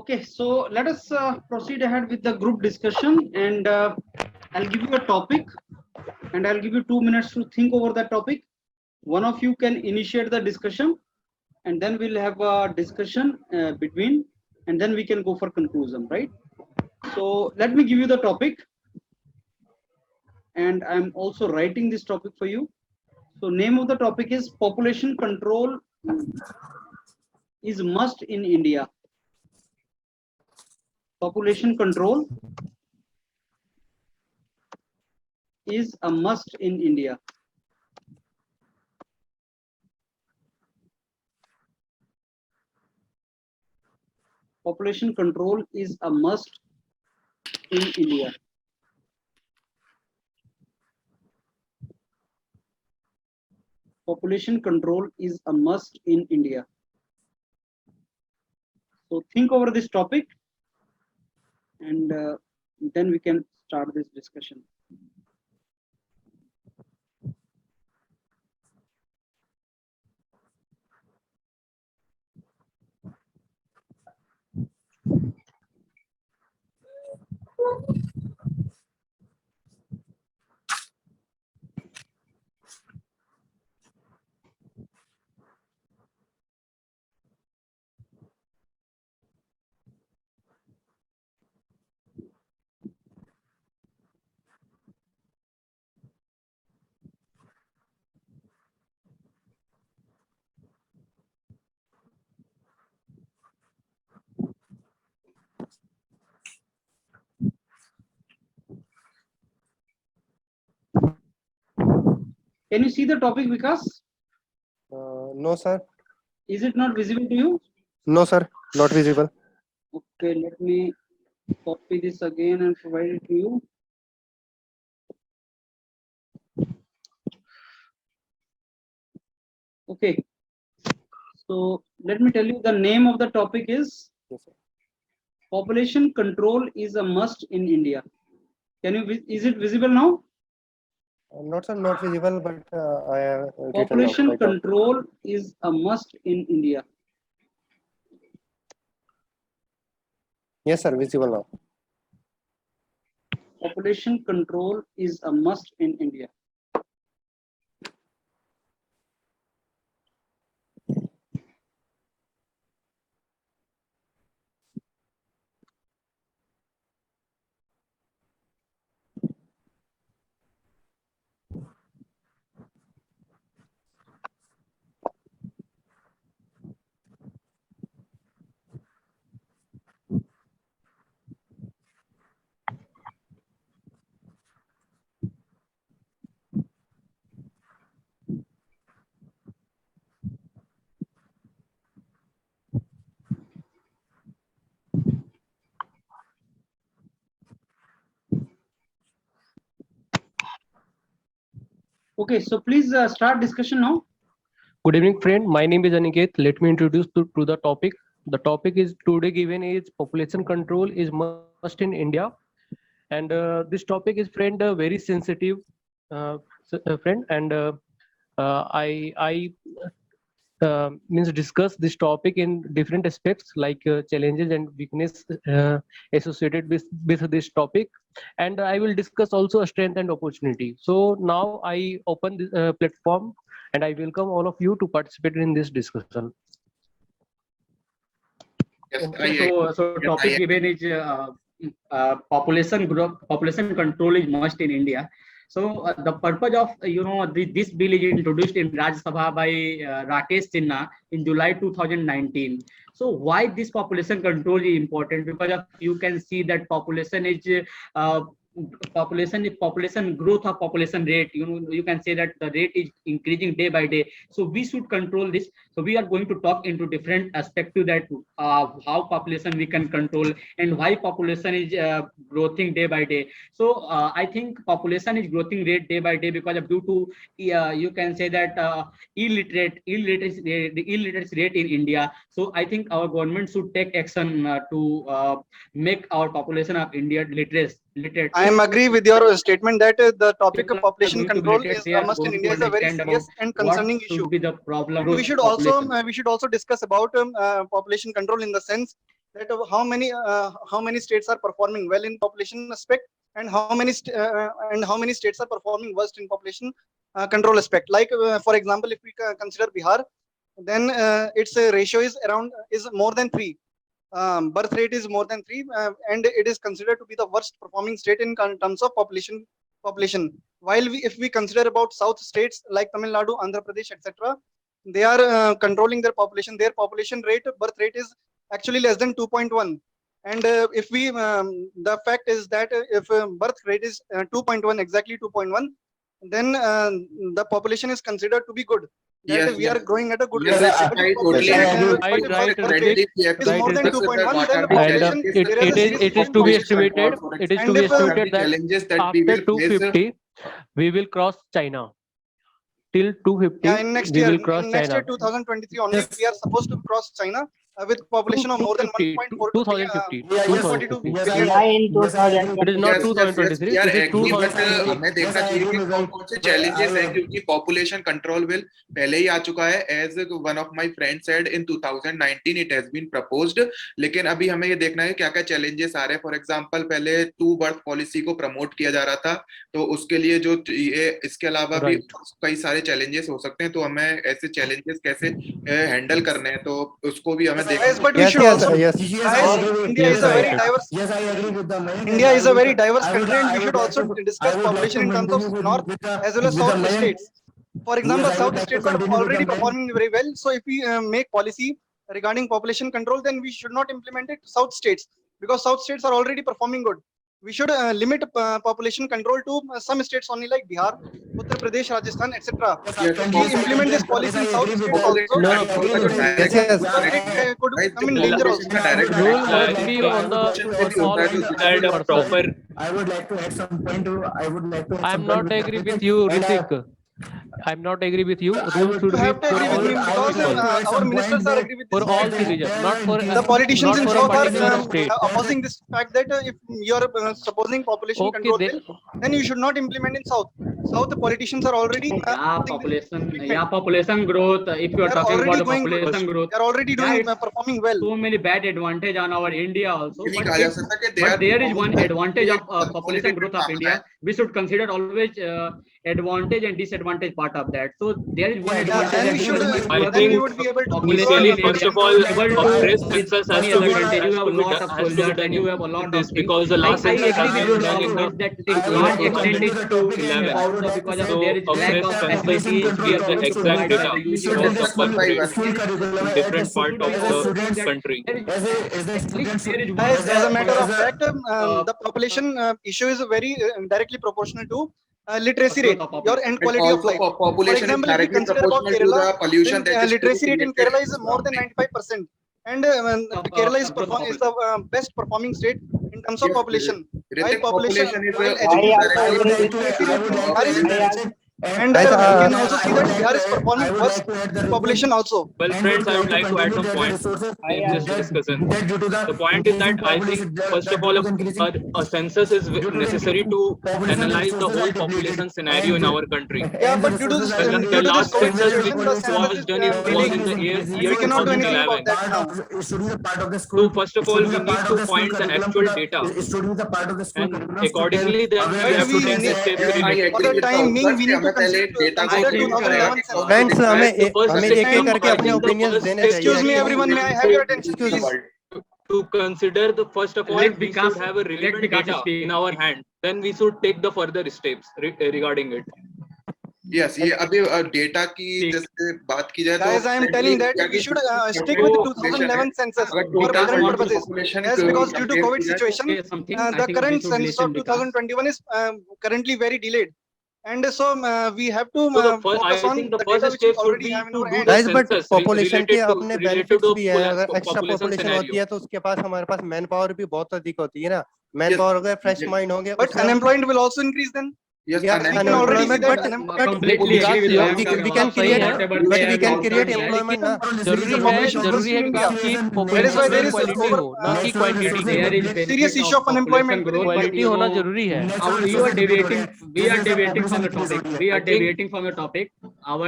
Okay, so let us proceed ahead with the group discussion, and I'll give you a topic and I'll give you 2 minutes to think over that topic. One of you can initiate the discussion, and then we'll have a discussion between, and then we can go for conclusion, right? So let me give you the topic, and I'm also writing this topic for you. So name of the topic is population control is must in India. Population control is a must in India. Population control is a must in India. Population control is a must in India. So think over this topic, and then we can start this discussion. Can you see the topic, Vikas? No, sir. Is it not visible to you? No, sir. Not visible. Okay, let me copy this again and provide it to you. Okay. So let me tell you, the name of the topic is Yes, sir. population control is a must in India. Can you? Is it visible now? Not, sir. Not visible, but I have written down Population right now. control is a must in India. Yes, sir. Visible now. Population control is a must in India. Okay, so please start discussion now. Good evening, friend. My name is Aniket. Let me introduce to the topic. The topic is today given is population control is must in India, and this topic is, friend, very sensitive, friend, and I means discuss this topic in different aspects like challenges and weakness associated with this topic, and I will discuss also a strength and opportunity. So now I open this platform, and I welcome all of you to participate in this discussion. Yes, so topic given is population control is must in India. So the purpose of this bill is introduced in Rajya Sabha by Rakesh Sinha in July 2019. So why this population control is important? Because of, you can see that population is population growth of population rate. You can say that the rate is increasing day by day. So we should control this. So we are going to talk into different aspects to that, how population we can control and why population is growing day by day. So I think population is growing rate day by day because of due to you can say that illiteracy rate in India. So I think our government should take action to make our population of India literate. I am agree with your statement that the topic of population control is a must in India is a very serious and concerning issue. Be the problem. We should also discuss about population control in the sense that how many states are performing well in population aspect, and how many states are performing worst in population control aspect. Like for example, if we consider Bihar, then its ratio is more than 3. Birth rate is more than 3, and it is considered to be the worst performing state in terms of population. While if we consider about south states like Tamil Nadu, Andhra Pradesh, etc., they are controlling their population. Their population rate, birth rate is actually less than 2.1. And if we the fact is that if birth rate is 2.1, exactly 2.1, then the population is considered to be good. That we are growing at a good rate. I totally agree. Right, right, Is more than 2.1, then the population it is to be estimated. It is to be estimated that challenges that we after will face. 250 we will cross China. Till 250 Yeah, in next we year, will cross next China. year 2023 only, we are supposed to cross China with population of more than 1.4 2050. Yeah, yes, 42 yes, billion. I in agree. Yes, I agree. It is not Yes, 2023. we are It is agree, but 2050. हमें देखना चाहिए कि कौन-कौन से challenges हैं, क्योंकि population control bill पहले ही आ चुका है. As one of my friends said, in 2019 it has been proposed, लेकिन अभी हमें ये देखना है क्या-क्या challenges आ रहे हैं. For example, पहले 2 birth policy को promote किया जा रहा था, तो उसके लिए जो ये इसके अलावा भी कई सारे challenges हो सकते हैं, तो हमें ऐसे challenges कैसे handle करने हैं, तो उसको भी हमें देखना Yes, but we Yes, should yes, also. yes. India is a very diverse. Yes, I agree with the man. India is a very diverse country, and we should also discuss population in terms of north as well as south states. For example, south states are already performing very well. So if we make policy regarding population control, then we should not implement it to south states, because south states are already performing good. We should limit population control to some states only, like Bihar, Uttar Pradesh, Rajasthan, etc. If we implement this policy in south states also, Yes, yes. it could come in danger also. Rule must be on the all had a proper. I would like to add some point. I would like to. I am not agree with you, Ritik. I am not agree with you. Rules should You be have to for agree with me, all because people. our ministers are agree with For this. all citizens, not for The politicians in not for a south particular are state. opposing this fact that if you are supposing population Okay, control bill, then you should not implement in south. South politicians are already population growth. If you are They are talking about already the going good. population growth, They are already doing performing well. so many bad advantage on our India also. ये नहीं But, कहा जा सकता कि they are there is one performing advantage well. of population growth of India. We should consider always advantage and disadvantage part of that. So there is one advantage. Then we should. I Then think we would be able to. Initially, first of all, a fresh census has to be you have a done lot of soldiers and you have a lot of this, things. because the last I census has agree with been you done in also the that they not extend it to 11. also because of So there is a lack fresh of census facilities. would give the exact data the of UC the also. birth rate curriculum in different part of the That country. as a student there is one As a matter of fact, the population issue is very directly proportional to literacy rate, your end And quality of also life. For population is example, if we directly consider about proportional to Kerala, the pollution then that is literacy rate in Kerala is surrounding. more than 95%, and Kerala is the best performing state in terms of Yes, population. Ritik, While population is while I education, agree with literacy rate in Bihar is good. And Guys, we can also see that Bihar is performing worse in population also. Well, friends, I would like to add some points in this discussion. The point is that I think, first of all, a census is necessary to analyze the whole population scenario in our country. Yeah, but due to this, Well, due the to this last COVID census situation, which the was census is done was delaying. in the year We cannot do anything about 2011. that now. So first of all, we need to find the actual data, and accordingly, then we But have to we take the need- steps I related for to the it. time being, we need to consider data I think 2011 census. Friends हमें The first हमें step, एक एक करके I अपने think the opinions first देने step चाहिए Excuse me, everyone, may I have your attention, please? to consider the first of all, Let we Vikas- should have a let relevant Vikas data speak. in our hand. Then we should take the further steps regarding it. Yes, ये अभी data की जैसे बात की जाए तो Guys, I am telling that we should stick with 2011 census for current purposes. Yes, because due to COVID situation, the current census of 2021 is currently very delayed. And so we have to So the first, focus I on think the the data first which we step should already be have in to our do hand. the guys but census population के related अपने to benefits भी है, the अगर extra population population होती scenario. है तो उसके पास हमारे पास मैन पावर भी बहुत अधिक होती है ना, मैन पावर हो गया, फ्रेश माइंड हो गया, But unemployment will also increase then. Yes, Yeah, We can already see unemployment, that but completely agree with Vikas, you. we can create, Whatever but they we have can also create said. employment ना. जरूरी है विकास की That is population why there में is quality हो, ना कि quantity. There is serious issue of unemployment within quality होना जरूरी है. You are deviating. We are deviating from the topic. We are deviating from the topic. How we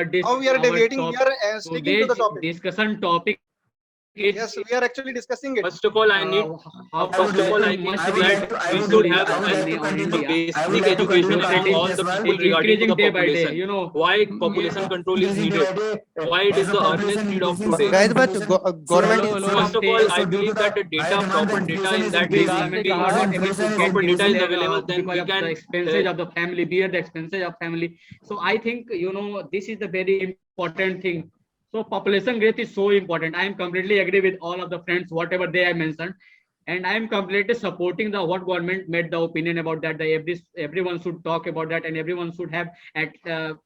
are deviating, we are sticking to the topic. Discussion topic Yes, we are actually discussing it. First of all, I think that we should have a basic education among all the people regarding to the Day by day, population. you know. Why population control is needed? Why it is the urgent need of today? Guys, but government Hello, hello. First of all, I believe that the data, proper data in that We way are will be, not able to get proper news data is there, available, then because we of the can expenses of the family, bear the expenses of family. So I think, you know, this is the very important thing. So population growth is so important. I am completely agree with all of the friends, whatever they have mentioned. And I am completely supporting the what government made the opinion about that. Everyone should talk about that, and everyone should have at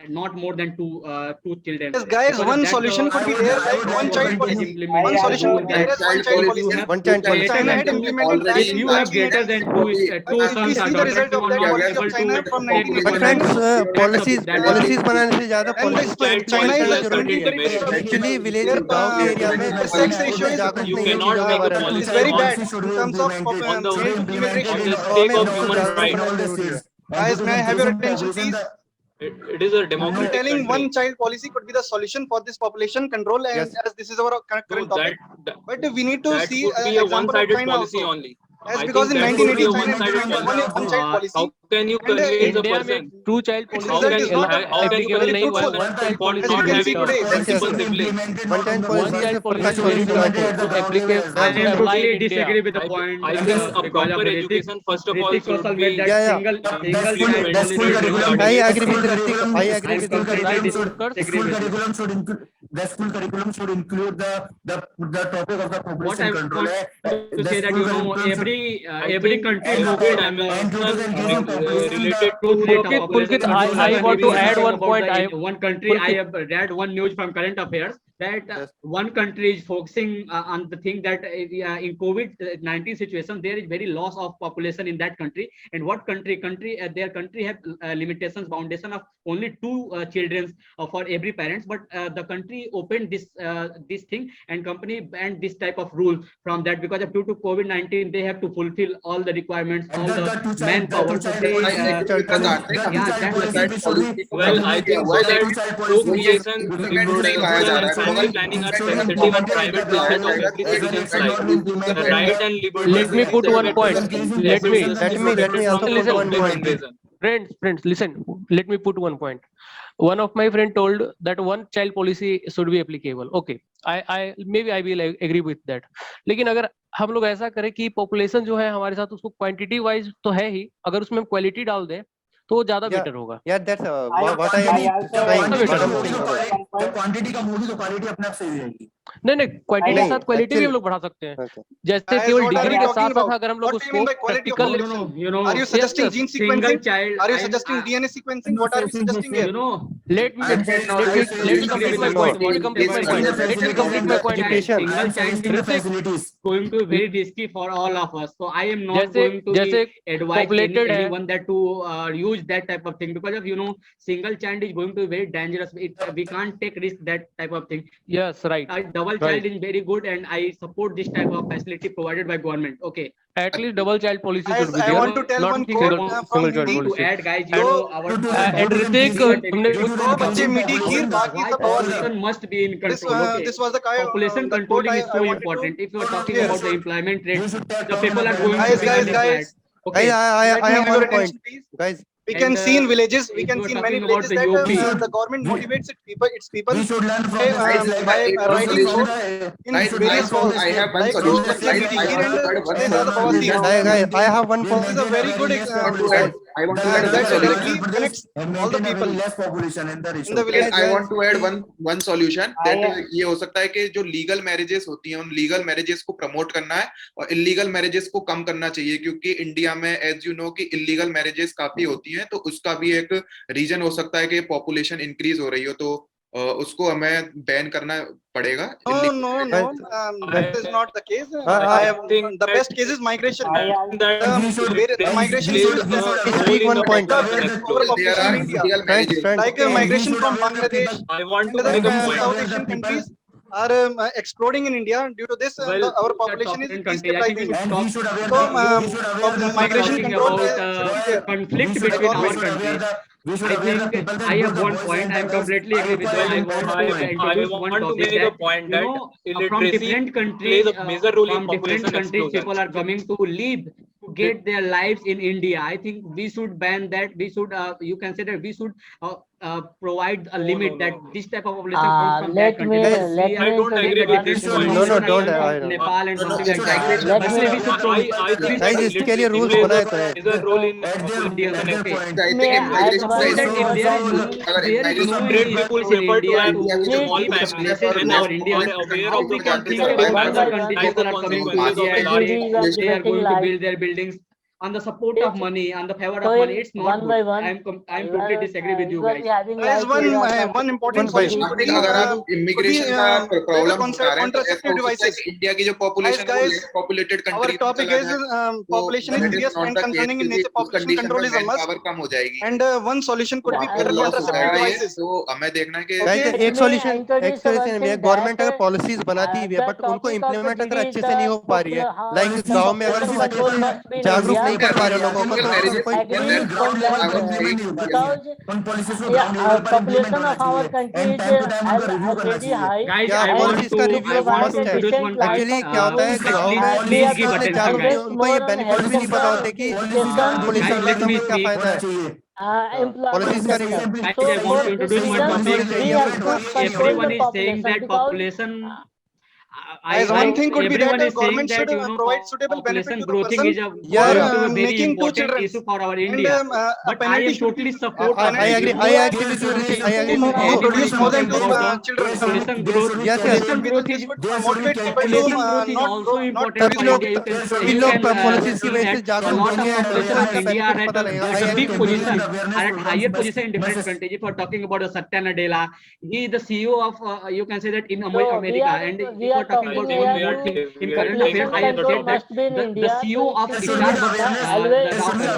not more than two children. Yes, guys, Because one that's solution could be there, like one child policy. One solution could be there as one child policy. One child policy. China had implemented that If in you have last year. greater than two If we sons or see the daughters, result you of are that not policy able of China to from take the But 1989, friends, policies से ज्यादा and policies को China implement is करना a जरूरी है. country Actually, village where गांव के area में the sex ratio is जागरूक You नहीं है cannot चीजों के make a बारे में. policy is very on bad in terms of on the male to female ratio. on the तो sake हमें of उसको human जागरूक rights. होना जरूरी है. Guys, may I have your attention, please? It is a I'm democratic telling country. one child policy could be the solution for this population control, and Yes. as this is our current So topic. that But we need to that see could be an a example of one-sided China policy also. only. As I because think in that could be 1980, a China one-sided implemented policy. one child policy. How can you And, convince a India person? में two child Its policy result is not applicable very नहीं हुआ. fruitful. One child For policy As you not can see having today. multiple Yes, siblings. One child One policy child से policy first is policy not start है. applicable. I am apply totally in India. disagree with the point. I think a because proper of Ritik. education first of all Ritik should also be made that Yeah, yeah. single child implemented policy. regarding I it. agree with Ritik. I agree I'm with completely Ritik. disagree with you. The school curriculum should include the topic of the What population I control. want to The say that, school you know, curriculum should- every country located and due to the increasing population, related the- to rate of Pulkit, population Pulkit, control. I want to add one About point. one country, I Pulkit. have read one news from current affairs that Yes. one country is focusing on the thing that in COVID-19 situation, there is very loss of population in that country. And what country their country have limitations, foundation of only two children for every parents. But the country opened this thing, and company banned this type of rule from that, because of due to COVID-19, they have to fulfill all the requirements, all the manpower. So they, Well, I think so that procreation, reproduction, and family planning are sensitive and private business of every citizen's life. The right and liberty. Let me put one point. Let me also put one point. Invasion. Friends, listen. Let me put one point. One of my friend told that one child policy should be applicable. Okay, I maybe I will agree with that. लेकिन अगर हम लोग ऐसा करें कि population जो है हमारे साथ उसको quantity wise तो है ही, अगर उसमें हम quality डाल दें तो वो ज्यादा बेटर होगा. Yeah, that's what I am trying. The quantity कम होगी तो quality अपने आप सही रहेगी. नहीं क्वांटिटी के नहीं, साथ क्वालिटी भी हम लोग बढ़ा सकते हैं. जैसे केवल डिग्री के साथ साथ अगर हम लोग उसको practical, Are you suggesting gene sequencing? Child, Are you suggesting DNA sequencing? What are you suggesting here? You know, let me complete my point. Let me complete my point. Education. Single child Facilities. going to be very risky for all of us. So I am not जैसे going to be advise populated है. anyone that to use that type of thing, because of, you know, single child is going to be very dangerous. We can't take risk that type of thing. Yes, right. Double child is very good, and I support this type of facility provided by government. Okay. At least double child policy Guys, should be I there. want to tell not one single, quote from single child Hindi To policy. add, guys, you know, our And Ritik, हमने दो बच्चे मीठी खीर बाकी सब बवासीर. population must be in This control. Okay. this was the kind Population the controlling quote is I so wanted important. to. If you are talking Yes. about the employment rate, the people are going Guys, to be guys, unemployed. guys. Okay. I Let me have have your one point, attention, please. guys. We can And, see in villages, we if can you are see in many talking about villages the that UP, the government motivates its people We should learn from by, the states by like writing from codes the- in Guys, various laws. I have one Like दो solution. बच्चे मीठी I kheer want to add and one इतने ज्यादा बवासीर. Guys, I have one point. This is a very good example. I want to add one That solution. directly connects all the people less population in the in the village. I want to add one solution that ये हो सकता है कि जो legal marriages होती हैं उन legal marriages को प्रमोट करना है और इलीगल मैरिजेस को कम करना चाहिए, क्योंकि इंडिया में एज यू नो कि इलीगल मैरिजेस काफी होती हैं, तो उसका भी एक रीजन हो सकता है कि पॉपुलेशन इंक्रीज हो रही हो, तो उसको हमें बैन करना पड़ेगा. No, that is not the case. I have the best case is migration. Migration Speak one point. There are illegal marriages. like migration from Bangladesh I want and to make a the point. South Asian countries. are exploding in India. Due to this, Well, our we are population is talking country. I think we destabilizing. should talk. And we should aware So, the migration Talking control about should be there. conflict The between our government should aware countries. we should I aware the think people that I have both the one boys point. and I am the girls completely are agree with you. required I in want that to point. introduce one want to topic make a that point you that know from illiteracy different plays countries, a major role in from different population countries, explosion. people are coming to live to get their lives in India. I think we should ban that. We should you can say that we should provide a limit that this type of population comes from that country. Because we I don't agree with this different point. No, no, population are don't. coming I from don't. Nepal and No, no, something like that. exactly. Definitely we should I think Guys, that इसके लिए rules illiteracy बनाए तो plays हैं. a major role in At their population point. explosion. I think immigration Suppose that if there is no अगर immigration Great people schools in prefer to India have to India की जो small keep families population places and in our India, are aware how of the we can think consequences about other and countries, type people of are coming to consequences of India, large they are going to build their buildings on the support of money, on the favor of money. It's not good. I'm totally disagree with you guys. There is one important solution I could think be अगर आप immigration का problem उठा रहे हैं तो ऐसा हो सकता है contraceptive कि इंडिया की जो population है वो Guys, less populated our country में topic चला is जाए population is that is serious not and the case concerning in क्योंकि nature. उस Population condition control में is a must, manpower कम हो जाएगी and one solution could be और better loss हो contraceptive जाएगा ये devices. तो हमें देखना है कि Guys, एक solution भी है. गवर्नमेंट अगर पॉलिसीज बनाती भी है बट उनको इम्प्लीमेंट अगर अच्छे से नहीं हो पा रही है, लाइक गांव में अगर तुम अच्छे से जागरूक नहीं कर पा रहे हो लोगों को तो उसमें कोई population of our country is already high. Guys, क्या I want पॉलिसीज का to रिव्यू मस्ट है. introduce one point. एक्चुअली क्या होता है गांव में please give अपने attention, जागरूक guys. उनको ये बेनिफिट भी नहीं पता होते कि पुलिस Guys, let me का क्या speak. फायदा है. Policies का review. Guys, I want to introduce one topic. Everyone is saying that population. One thing could be that everyone is saying government that should provide suitable benefit population to the growing person is a Yeah, going yeah. to be very Making 2 important children. issue for our And India. a But I penalty am should totally be support of I agree. I agree with you, Rishi. I agree with to you. produce more than 2 about children. population growth. Yes, yes. Population growth This is would motivate people to population growth is not also not important सभी for लोग India. You सभी can लोग policies की see वजह से that a जागरूक lot of होंगे and population उनको of इसका India are benefit at पता लगेगा. I a agree big with you. position, are at higher position in different countries. If we are talking about Satya Nadella, he is the CEO of you can say that in America. And if we are talking about one more thing in current affairs, I have said that the CEO of Starbucks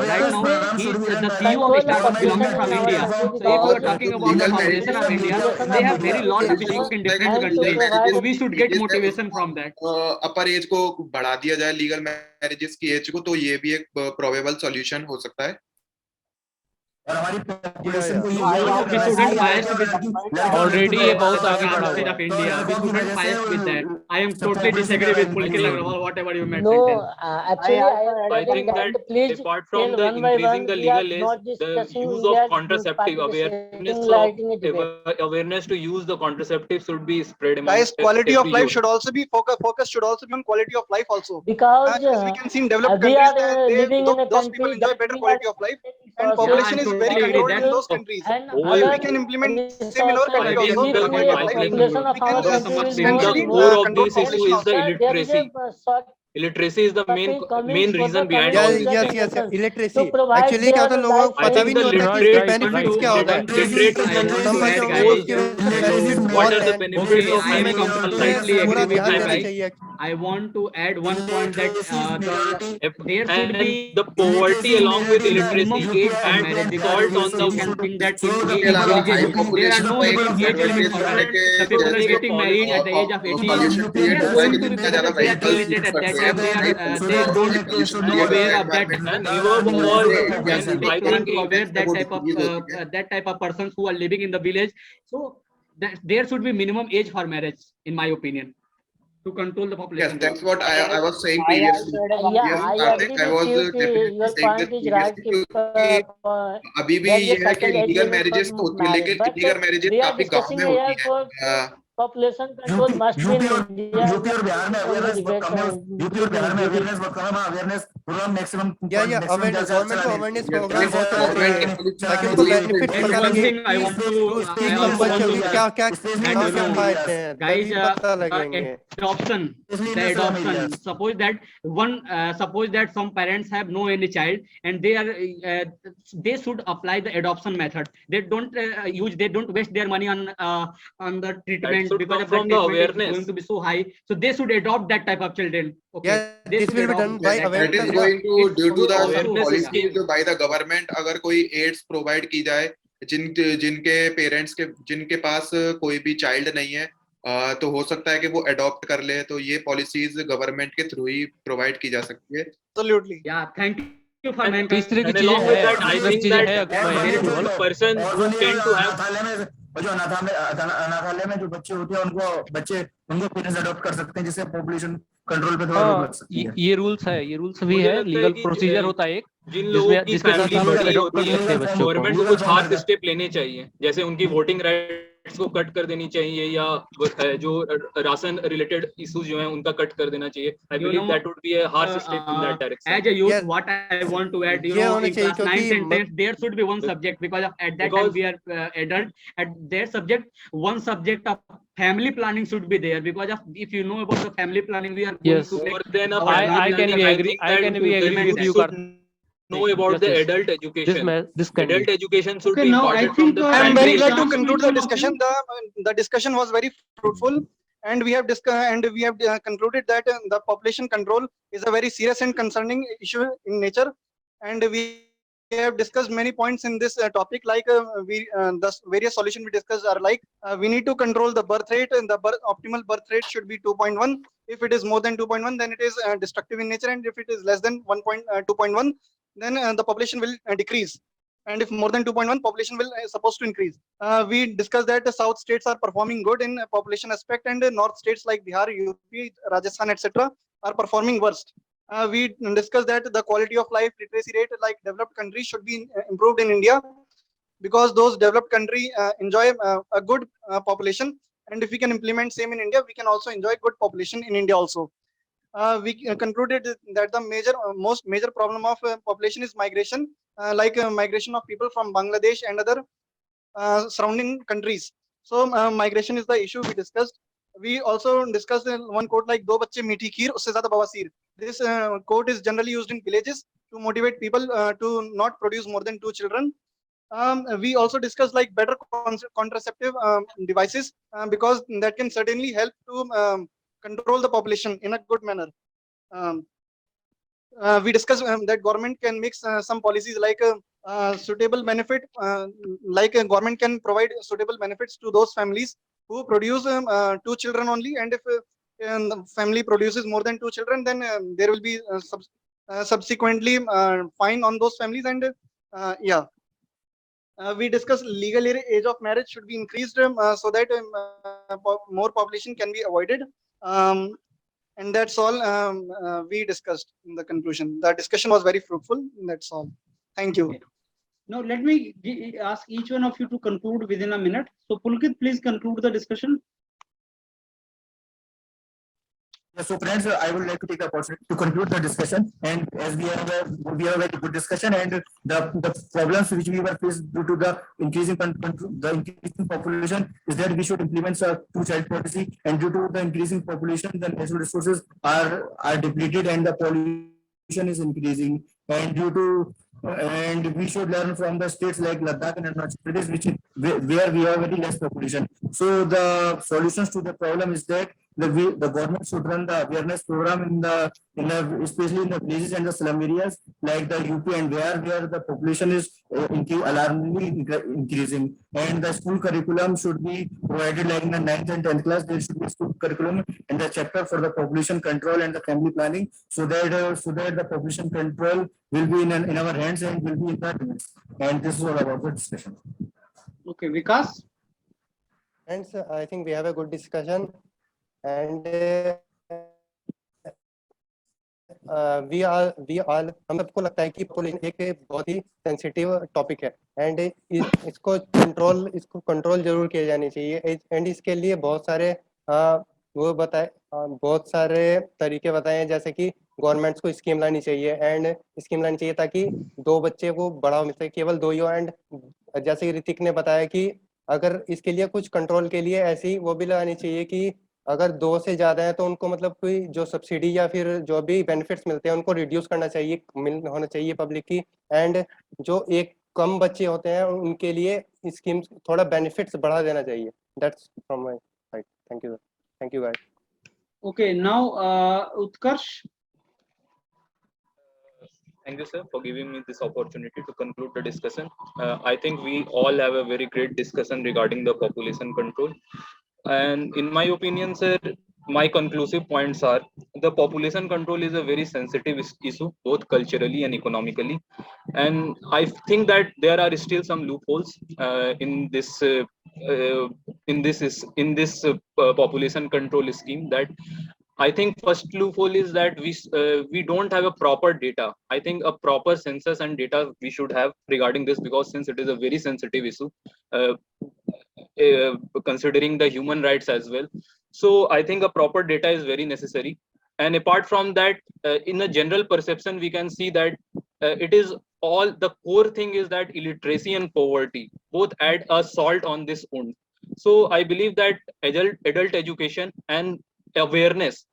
right now, he is the CEO of Starbucks belongs from India. So if we are talking about the population of India, they have very lot of stock in different countries. So we should get motivation from that. Upper as को बढ़ा दिया जाए legal marriages की as को तो ये भी एक प्रोबेबल सॉल्यूशन हो सकता है. और हमारी population को We shouldn't bias with already ये बहुत आगे बढ़ा हुआ of India. We shouldn't bias with that. I am totally disagree with Pulkit Agrawal, whatever you might sentence. I think that apart from the increasing the legal age, the use of contraceptive awareness to use the contraceptive should be spread among Guys, quality of every life youth. should also be focus should also be on quality of life also. Because As we can see in developed we countries, are living in a those people country enjoy that better we quality are of life, Yeah, and population I'm is totally very agree controlled that. in those countries. and We can implement same in our country I think also. the population of our can country will substantially the core of control this issue population is the also. illiteracy. Illiteracy is the main reason behind all this. Yes. Illiteracy. To provide Actually क्या होता है their लोगों को I पता think भी the नहीं होता कि literate बेनिफिट्स क्या होता है. literate is the some most बच्चों को उसकी वजह से what are the benefits of I having a completely life? agree with ध्यान you देना guys. चाहिए. I want to add one point that there should be the poverty along with illiteracy minimum age for and marriage, because salt on you can the think that in इसके अलावा high villages there are population no को एक minimum age limit for करने marriage. के The people are जैसे getting married at the age of 18. Solution They create are हुआ है going कि to be जितने ज्यादा because they are vehicles illiterate use at that करते हैं time. They don't aware of that. and even more I think Aware that type of persons who are living in the village. So that there should be minimum age for marriage, in my opinion, to control the Yes, population. that's what I was saying previously. Yes, I agree I was with you. definitely Your saying point this is right. क्योंकि अभी भी there is ये a है कि certain age legal limit marriages for तो होती है लेकिन marriage, legal but marriages we are काफी गांव discussing में here होती for हैं. population control must be in India. UP और बिहार में अवेयरनेस बहुत कम है. यूपी और बिहार में अवेयरनेस बहुत कम है. अवेयरनेस प्रोग्राम मैक्सिमम गवर्नमेंट को अवेयरनेस बहुत Government ताकि उनको बेनिफिट्स And पता one लगे thing I want to कि कब बच्चों की क्या क्या फायदे हैं guys, तभी पता लगेंगे. adoption. Suppose that some parents have no any child and they should apply the adoption method. They don't waste their money on the treatment because from the awareness is going to be so high. So they should adopt that type of children. Okay. Yeah, this will be done by That awareness. is going to due to the Awareness policies by the government. अगर कोई ads provide की जाए जिनके parents के जिनके पास कोई भी child नहीं है तो हो सकता है कि वो अडॉप्ट कर ले, तो ये पॉलिसीज गवर्नमेंट के थ्रू ही प्रोवाइड की जा सकती है। Absolutely. Yeah, thank you for तो इस तरह की And चीजें along with हैं, that, I इस तरह की think चीजें that हैं there is Mahesh. one person और who नहीं, tend to have अनाथालय में जो अनाथालय में जो बच्चे होते हैं उनको पेरेंट्स अडॉप्ट कर सकते हैं, जिससे पॉपुलेशन कंट्रोल पे थोड़ा रोक हाँ, लग सकती है। ये रूल्स है, ये रूल्स भी मुझे है, लगता है लीगल कि प्रोसीजर होता है एक, जिन लोगों जिसमें की जिसके साथ फैमिली हम बड़ी अडॉप्ट होती कर है, सकते हैं बच्चों को। गवर्नमेंट को कुछ हार्श स्टेप लेने चाहिए, जैसे उनकी वोटिंग राइट्स को कट कर देनी चाहिए, या जो राशन रिलेटेड इश्यूज जो हैं उनका कट कर देना चाहिए। आई You believe know, that would be a harsh step in that direction. as a youth, Yes, what I want to add, you ये know, होना in चाहिए class 9th and क्योंकि 10th, there should be one subject, because of at that time we are adult. At their subject, one subject of family planning should be there, because of if you know about the family planning, we are going Yes. to More make than a our family I can planning, be I agree, think I that can be the agree with youth you, should know about Yes, the yes. adult education. This can Adult be. education should Okay, be now I imparted from think the I am primary very glad to education. conclude the discussion. The discussion was very fruitful, and we have concluded that the population control is a very serious and concerning issue in nature, and we have discussed many points in this topic. Like the various solutions we discussed are like we need to control the birth rate, and the optimal birth rate should be 2.1. If it is more than 2.1, then it is destructive in nature, and if it is less than 2.1, then the population will decrease. And if more than 2.1, population will supposed to increase. We discussed that the south states are performing good in population aspect, and north states like Bihar, UP, Rajasthan, etc. are performing worst. We discussed that the quality of life, literacy rate like developed countries should be improved in India, because those developed countries enjoy a good population, and if we can implement same in India, we can also enjoy good population in India also. We concluded that the most major problem of population is migration, like migration of people from Bangladesh and other surrounding countries. So migration is the issue we discussed. We also discussed one quote like "दो बच्चे मीठी खीर उससे ज़्यादा बवासीर." This quote is generally used in villages to motivate people to not produce more than 2 children. We also discussed like better contraceptive devices, because that can certainly help to control the population in a good manner. Um, we discussed that government can mix some policies like suitable benefit, like government can provide suitable benefits to those families who produce 2 children only, and if the family produces more than 2 children, then there will be subsequently fine on those families. And yeah, we discussed legal age of marriage should be increased, so that more population can be avoided. And that's all we discussed in the conclusion. The discussion was very fruitful. That's all. Thank you. Now let me ask each one of you to conclude within a minute. So Pulkit, please conclude the discussion. So friends, I would like to take the opportunity to conclude the discussion. And as we have a very good discussion, and the problems which we were faced due to the increasing population is that we should implement a two-child policy. And due to the increasing population, the natural resources are depleted and the pollution is increasing. And we should learn from the states like Ladakh and Arunachal Pradesh, where we have very less population. So the solutions to the problem is that the government should run the awareness program especially in the villages and the slum areas like the UP and where the population is alarmingly increasing. And the school curriculum should be provided like in the 9th and 10th class. There should be school curriculum and the chapter for the population control and the family planning, so that the population control will be in our hands and will be in our hands. And this is all about the discussion. Okay, Vikas. Friends, I think we have a good discussion, and we all हम सबको लगता है कि polling एक बहुत ही sensitive topic है, and इसको control जरूर किया जानी चाहिए. एंड इसके लिए बहुत सारे बहुत सारे तरीके बताए हैं, जैसे कि गवर्नमेंट्स को स्कीम लानी चाहिए, एंड स्कीम लानी चाहिए ताकि 2 बच्चे को बढ़ावा मिल सके, केवल 2 ही हो. एंड जैसे कि ऋतिक ने बताया कि अगर इसके लिए कुछ कंट्रोल के लिए ऐसी वो भी लगानी चाहिए कि अगर 2 से ज्यादा है तो उनको मतलब कोई जो सब्सिडी या फिर जो भी बेनिफिट्स मिलते हैं उनको रिड्यूस करना चाहिए, होना चाहिए पब्लिक की. एंड जो एक कम बच्चे होते हैं उनके लिए स्कीम्स थोड़ा बेनिफिट्स बढ़ा देना चाहिए. That's from my side. Thank you guys. Okay, now Utkarsh. Thank you, sir, for giving me this opportunity to conclude the discussion. I think we all have a very great discussion regarding the population control. And in my opinion, sir, my conclusive points are the population control is a very sensitive issue, both culturally and economically. And I think that there are still some loopholes uh, in this population control scheme. That I think first loophole is that we don't have a proper data. I think a proper census and data we should have regarding this, because since it is a very sensitive issue, uh, considering the human rights as well. So I think a proper data is very necessary. And apart from that, in a general perception, we can see that it is all the core thing is that illiteracy and poverty both add a salt on this wound. So I believe that adult education and awareness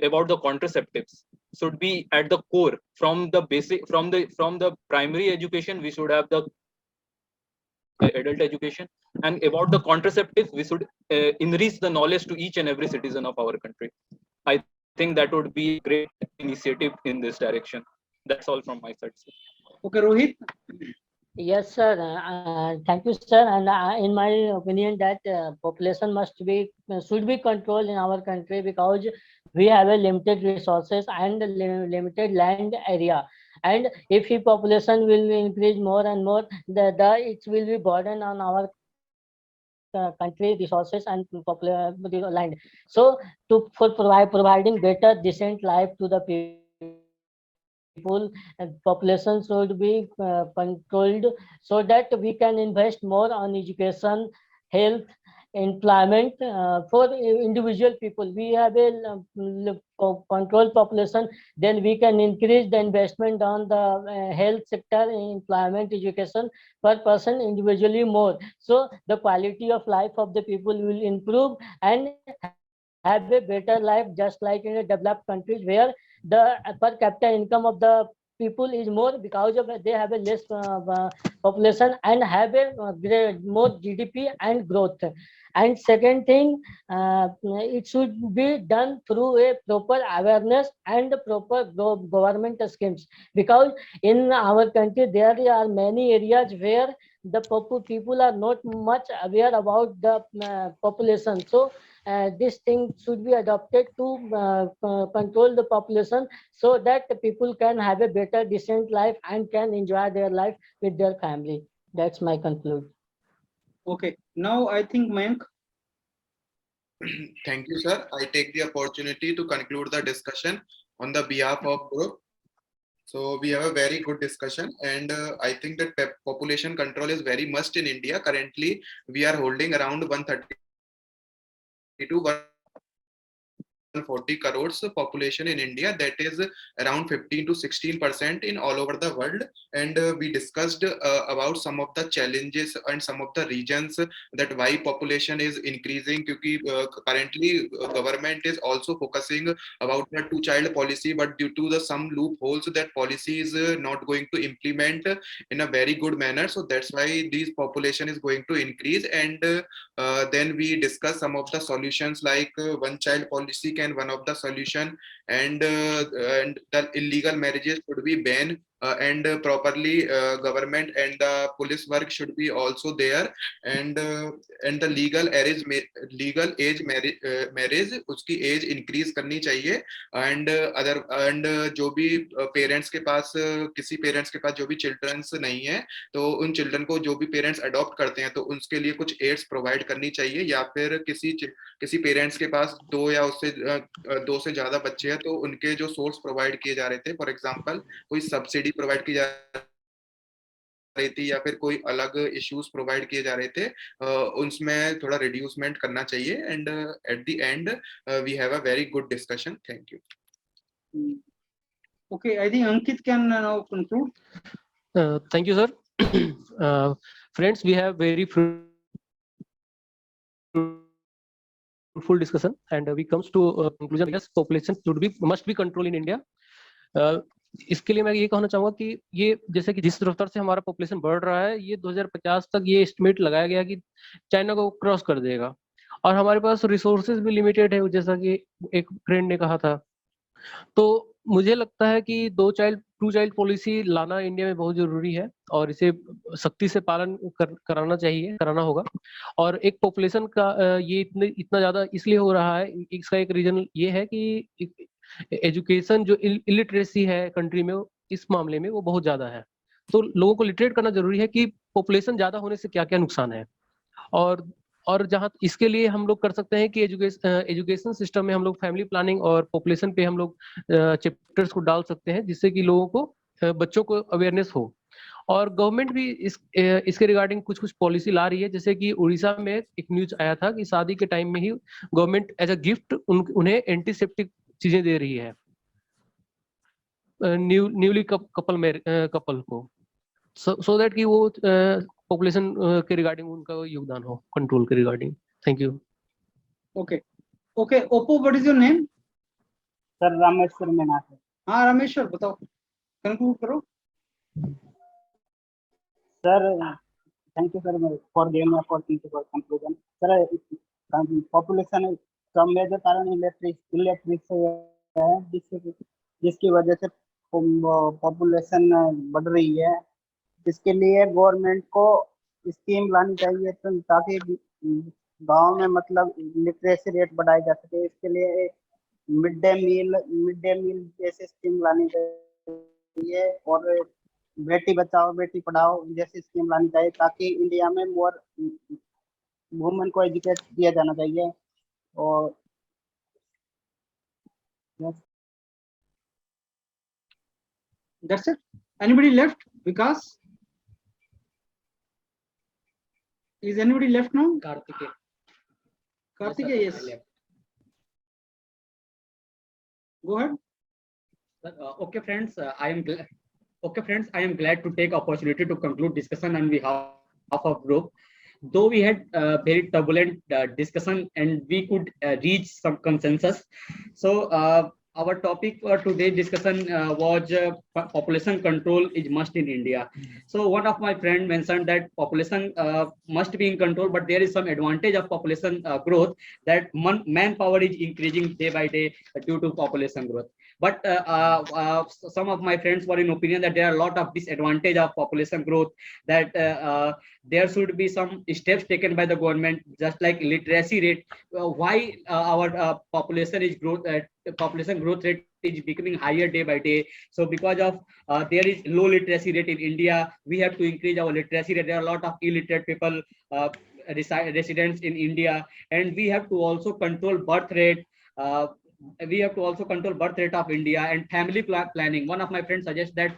about the contraceptives should be at the core. From the basic, from the primary education, we should have the adult education, and about the contraceptives we should enrich the knowledge to each and every citizen of our country. I think that would be a great initiative in this direction. That's all from my side, sir. Okay, Rohit. Yes, sir. Thank you, sir. And in my opinion, that population should be controlled in our country, because we have a limited resources and limited land area. And if the population will increase more and more, it will be burden on our country resources and land. So for providing better decent life to the people, and population should be controlled, so that we can invest more on education, health, employment for individual people. We have a controlled population, then we can increase the investment on the health sector, employment, education per person individually more. So the quality of life of the people will improve and have a better life, just like in a developed countries, where the per capita income of the people is more, because of they have a less population and have a more GDP and growth. And second thing, it should be done through a proper awareness and proper government schemes, because in our country there are many areas where the people are not much aware about the population. So this thing should be adopted to control the population, so that the people can have a better decent life and can enjoy their life with their family. That's my conclusion. Okay, now I think Mayank. Thank you, sir. I take the opportunity to conclude the discussion on the behalf of group. So we have a very good discussion, and I think that population control is very must in India. Currently, we are holding around 130 to 140 crores population in India. That is around 15 to 16% in all over the world. And we discussed about some of the challenges and some of the regions that why population is increasing. Because currently government is also focusing about the two-child policy, but due to the some loopholes, that policy is not going to implement in a very good manner. So that's why this population is going to increase. And then we discuss some of the solutions, like one-child policy can one of the solution, and the illegal marriages should be banned, and properly government and the police work should be also there, and the legal age marriage उसकी age increase करनी चाहिए, and जो भी parents के पास किसी parents के पास जो भी childrens नहीं है, तो उन children को जो भी parents adopt करते हैं, तो उनके लिए कुछ aids provide करनी चाहिए, या फिर किसी parents के पास दो से ज्यादा बच्चे हैं, तो उनके जो source provide किए जा रहे थे, for example कोई सब्सिडी प्रोवाइड की जा रही थी या फिर कोई अलग इश्यूज प्रोवाइड किए जा रहे थे, उसमें थोड़ा रिड्यूसमेंट करना चाहिए. And at the end we have a very good discussion. Thank you. Okay, I think Ankit can now conclude. Thank you, sir. Friends, we have very fruitful discussion, and we comes to conclusion. Yes, population must be controlled in India. इसके लिए मैं ये कहना चाहूंगा कि ये जैसे कि जिस रफ्तार से हमारा पॉपुलेशन बढ़ रहा है, ये 2050 तक ये एस्टिमेट लगाया गया कि चाइना को क्रॉस कर देगा, और हमारे पास रिसोर्सेज भी लिमिटेड है, जैसा कि एक फ्रेंड ने कहा था. तो मुझे लगता है कि 2 चाइल्ड टू चाइल्ड पॉलिसी लाना इंडिया में बहुत जरूरी है और इसे सख्ती से पालन कराना होगा। और एक पॉपुलेशन का ये इतना ज्यादा इसलिए हो रहा है, इसका एक रीजन ये है कि एजुकेशन जो इलिटरेसी है कंट्री में, इस मामले में वो बहुत ज्यादा है। तो लोगों को लिटरेट करना जरूरी है कि पॉपुलेशन ज्यादा होने से क्या क्या नुकसान है। और जहाँ इसके लिए हम लोग कर सकते हैं कि एजुकेशन सिस्टम में हम लोग फैमिली प्लानिंग और पॉपुलेशन पे हम लोग चैप्टर्स को डाल सकते हैं, जिससे कि लोगों को बच्चों को अवेयरनेस हो। और गवर्नमेंट भी इसके रिगार्डिंग कुछ कुछ पॉलिसी ला रही है। जैसे कि उड़ीसा में एक न्यूज आया था कि शादी के टाइम में ही गवर्नमेंट एज अ गिफ्ट उन्हें एंटीसेप्टिक चीजें दे रही है न्यूली कपल को, सो दैट कि वो पॉपुलेशन के रिगार्डिंग उनका योगदान हो कंट्रोल के regarding. Thank you. Okay okay, Oppo, what is your name? Sir Rameshwar Meena है। हाँ रामेश्वर, बताओ, कंक्लूड करो। Sir thank you sir for giving me opportunity for conclusion. Sir population का मेजर कारण इलेक्ट्रिक है, जिसकी वजह से पॉपुलेशन बढ़ रही है। इसके लिए गवर्नमेंट को स्कीम लानी चाहिए ताकि गांव में मतलब लिटरेसी रेट बढ़ाई जा सके। इसके लिए मिड डे मील जैसे स्कीम लानी चाहिए और बेटी बचाओ बेटी पढ़ाओ जैसी स्कीम लानी चाहिए, ताकि इंडिया में मोर वुमेन को एजुकेट किया जाना चाहिए। और That's it. Anybody left? Vikas? Is anybody left now? Karthike, yes. Go ahead. Okay, friends, I am glad to take opportunity to conclude discussion on behalf of group. Though we had very turbulent discussion and we could reach some consensus. So our topic for today's discussion was population control is must in India. So one of my friend mentioned that population must be in control, but there is some advantage of population growth, that manpower is increasing day by day due to population growth. But some of my friends were in opinion that there are a lot of disadvantage of population growth, that there should be some steps taken by the government, just like literacy rate. Why our population growth rate is becoming higher day by day? So because of there is low literacy rate in India, we have to increase our literacy rate. There are a lot of illiterate people residents in India, and we have to also control birth rate. Of India, and family planning. One of my friends suggests that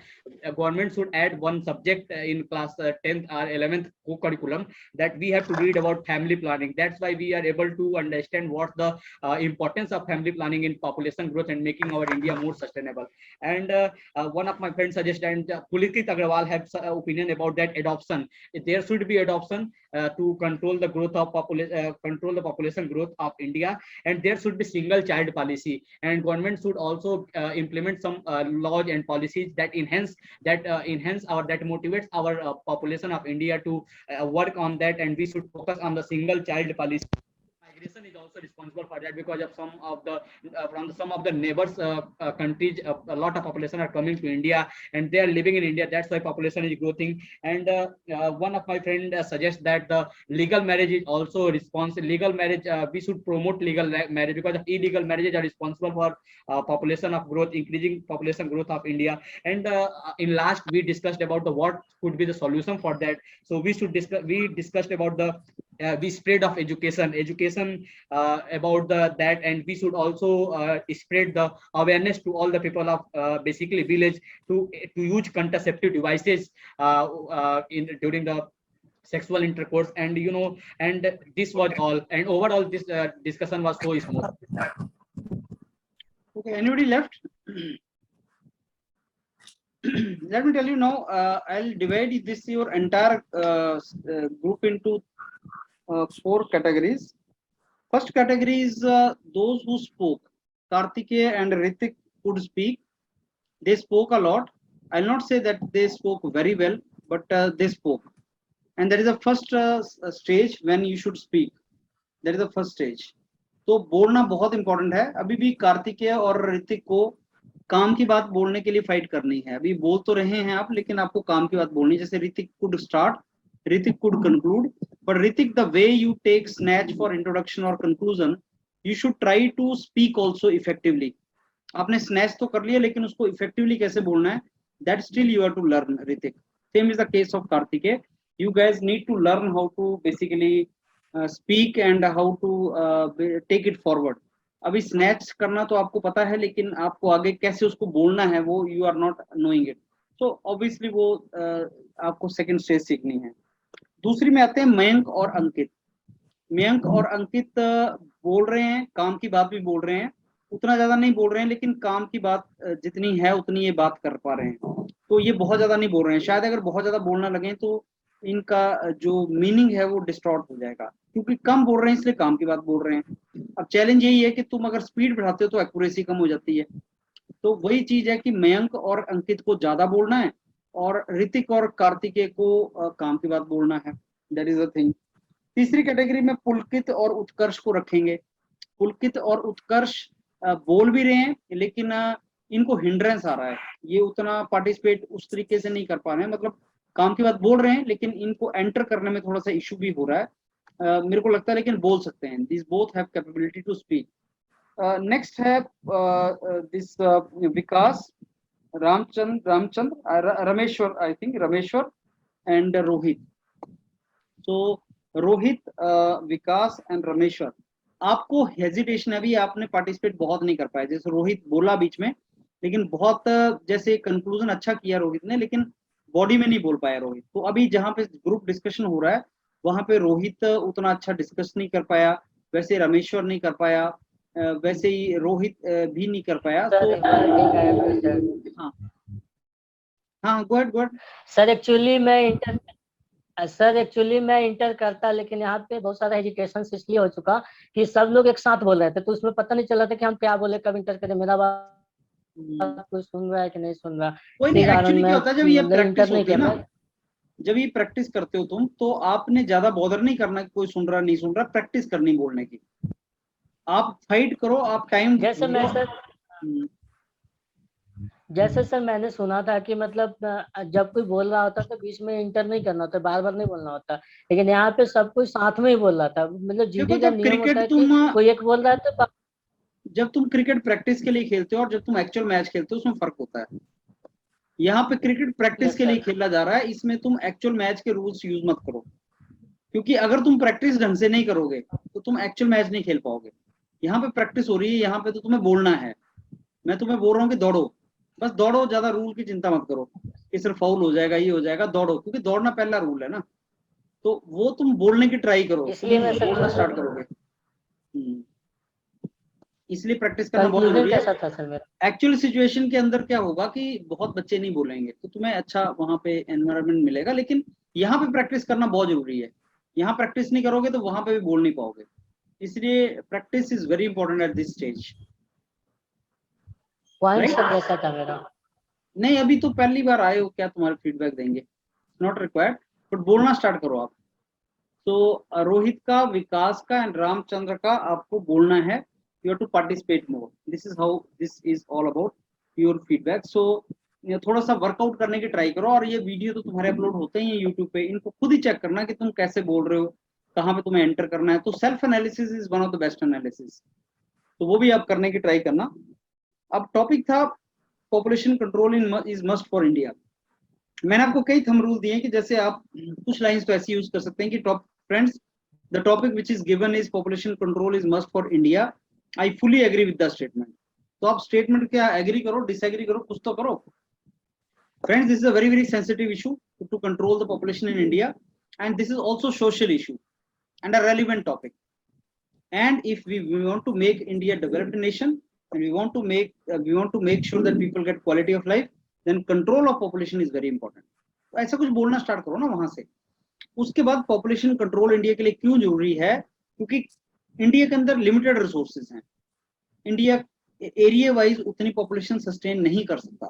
government should add one subject in class 10th or 11th co-curriculum, that we have to read about family planning. That's why we are able to understand what the importance of family planning in population growth and making our India more sustainable. And one of my friends suggests, and Pulkit Agrawal has opinion about that, adoption. There should be adoption to control the growth of population growth of India, and there should be single child policy, and government should also implement some laws and policies that motivates our population of India to work on that, and we should focus on the single child policy. Migration is also responsible for that, because of some of the neighbors countries, a lot of population are coming to India and they are living in India. That's why population is growing. And one of my friends suggests that the legal marriage is also responsible. Legal marriage, we should promote legal marriage, because of illegal marriages are responsible for population of growth, increasing population growth of India. And in last, we discussed about what could be the solution for that. So we discussed about the spread of education about that, and we should also spread the awareness to all the people of basically village to use contraceptive devices during the sexual intercourse. And and this was all, and overall this discussion was so smooth. Okay, anybody left? Let me tell you now, I'll divide your entire group into 4 categories. First category is those who spoke. Karthikeya and Ritik could speak. They spoke a lot. I'll not say that they spoke very well, but they spoke. And that is the first stage when you should speak. That is the first stage. तो बोलना बहुत important है. अभी भी कार्तिकेय और ऋतिक को काम की बात बोलने के लिए फाइट करनी है। अभी बोल तो रहे हैं आप, लेकिन आपको काम की बात बोलनी है। जैसे Hrithik could start, Hrithik could conclude, पर Hrithik the way you take snatch for introduction और conclusion, you should try to speak also effectively. आपने स्नैच तो कर लिया, लेकिन उसको इफेक्टिवली कैसे बोलना है, that still you have to learn Hrithik. Same is the case of Kartikeya, you guys need to learn how to basically speak and how to take it forward. अभी स्नैच करना तो आपको पता है, लेकिन आपको आगे कैसे उसको बोलना है वो you are not knowing it. So obviously वो आपको सेकंड स्टेज सीखनी है। दूसरी में आते हैं मयंक और अंकित। मयंक और अंकित बोल रहे हैं, काम की बात भी बोल रहे हैं, उतना ज्यादा नहीं बोल रहे हैं, लेकिन काम की बात जितनी है उतनी ये बात कर पा रहे हैं। तो ये बहुत ज्यादा नहीं बोल रहे हैं। शायद अगर बहुत ज्यादा बोलना लगे तो इनका जो मीनिंग है वो डिस्टॉर्ट हो जाएगा, क्योंकि कम बोल रहे हैं इसलिए काम की बात बोल रहे हैं। अब चैलेंज यही है कि तुम अगर स्पीड बढ़ाते हो तो एक्यूरेसी कम हो जाती है। तो वही चीज है कि मयंक और अंकित को ज्यादा बोलना है और ऋतिक और कार्तिकेय को काम की बात बोलना है। That is the thing. तीसरी कैटेगरी में पुलकित और उत्कर्ष को रखेंगे। पुलकित और उत्कर्ष बोल भी रहे हैं, लेकिन इनको हिंड्रेंस आ रहा है, ये उतना पार्टिसिपेट उस तरीके से नहीं कर पा रहे हैं। मतलब काम की बात बोल रहे हैं, लेकिन इनको एंटर करने में थोड़ा सा इशू भी हो रहा है, मेरे को लगता है, लेकिन बोल सकते हैं। This both have capability to speak. Next है this Vikas, Rameshwar, I think Rameshwar and Rohit. तो रोहित, विकास एंड रमेश्वर, आपको हेजिटेशन है, अभी आपने पार्टिसिपेट बहुत नहीं कर पाए। जैसे रोहित बोला बीच में, लेकिन बहुत जैसे कंक्लूजन अच्छा किया रोहित ने, लेकिन बॉडी में नहीं बोल पाया रोहित। तो अभी जहाँ पे ग्रुप डिस्कशन हो रहा है वहां पे रोहित उतना अच्छा डिस्कस नहीं कर पाया, वैसे रमेश्वर नहीं कर पाया, वैसे ही रोहित भी नहीं कर पाया। तो हाँ हाँ, गो अहेड। सर एक्चुअली मैं इंटर करता, लेकिन यहाँ पे बहुत सारा एजुकेशन इसलिए हो चुका कि सब लोग एक साथ बोल रहे थे, तो उसमें पता नहीं चला था कि हम क्या बोले, कब इंटर करें, मेरा बात कोई सुन रहा है कि नहीं सुन रहा। कोई नहीं, एक्चुअली क्या होता है, जब ये प्रैक्टिस होती है ना, जब ये प्रैक्टिस करते हो तुम, तो आपने ज्यादा बॉदर नहीं करना कि कोई सुन रहा नहीं सुन रहा, प्रैक्टिस करनी बोलने की। आप फाइट करो, आप टाइम जैसे सर मैंने सुना था कि मतलब जब कोई बोल रहा होता तो बीच में इंटर नहीं करना होता, बार बार नहीं बोलना होता, लेकिन यहाँ पे सब कोई साथ में ही बोल रहा था। मतलब जीडी का नियम होता है कि कोई एक बोल रहा है तो जब तुम क्रिकेट प्रैक्टिस के लिए खेलते हो और जब तुम एक्चुअल मैच खेलते हो उसमें फर्क होता है। यहाँ पे क्रिकेट प्रैक्टिस के लिए खेला जा रहा है, इसमें तुम एक्चुअल मैच के रूल्स यूज मत करो, क्योंकि अगर तुम प्रैक्टिस ढंग से नहीं करोगे तो तुम एक्चुअल मैच नहीं खेल पाओगे। यहाँ पे प्रैक्टिस हो रही है, यहाँ पे तो तुम्हें बोलना है। मैं तुम्हें बोल रहा हूँ कि दौड़ो, बस दौड़ो, ज्यादा रूल की चिंता मत करो कि सिर्फ फाउल हो जाएगा, ये हो जाएगा। दौड़ो, क्योंकि दौड़ना पहला रूल है ना, तो वो तुम बोलने की ट्राई करो, इसलिए बोलना स्टार्ट करोगे। इसलिए प्रैक्टिस करना बहुत जरूरी है। एक्चुअल सिचुएशन के अंदर क्या होगा कि बहुत बच्चे नहीं बोलेंगे, तो तुम्हें अच्छा वहां पे एनवायरनमेंट मिलेगा, लेकिन यहाँ पे प्रैक्टिस करना बहुत जरूरी है। यहाँ प्रैक्टिस नहीं करोगे तो वहां पे भी बोल नहीं पाओगे, इसलिए practice is very important at this stage. नहीं, अभी तो पहली बार आए हो, क्या तुम्हारे फीडबैक देंगे, नॉट रिक्वायर्ड, बट बोलना स्टार्ट करो आप। तो रोहित का, विकास का एंड रामचंद्र का आपको बोलना है। You have to participate more. This is how this is all about your feedback. So थोड़ा सा वर्कआउट करने की ट्राई करो, और ये वीडियो तो तुम्हारे अपलोड होते ही हैं यूट्यूब पे, इनको खुद ही चेक करना कि तुम कैसे बोल रहे हो, कहाँ पे तुम्हें एंटर करना है। तो self analysis is one of the best analysis, तो वो भी आप करने की ट्राई करना। अब टॉपिक था population control is must for India. मैंने आपको कई थंब रूल दिए कि जैसे आप कुछ लाइंस तो ऐसी यूज कर सकते हैं कि top friends, the topic which is given is population control is must for India. I fully agree with the statement. तो आप स्टेटमेंट क्या एग्री करो, डिसएग्री करो, कुछ तो करो। Friends, this is a very very sensitive issue to control the population in India, and this is also social issue and a relevant topic. And if we want to make India developed nation and we want to make sure that people get quality of life, then control of population is very important. तो ऐसा कुछ बोलना start करो ना वहां से। उसके बाद पॉपुलेशन कंट्रोल इंडिया के लिए क्यों जरूरी है, क्योंकि इंडिया के अंदर लिमिटेड रिसोर्सेज हैं। इंडिया एरिया वाइज उतनी पॉपुलेशन सस्टेन नहीं कर सकता।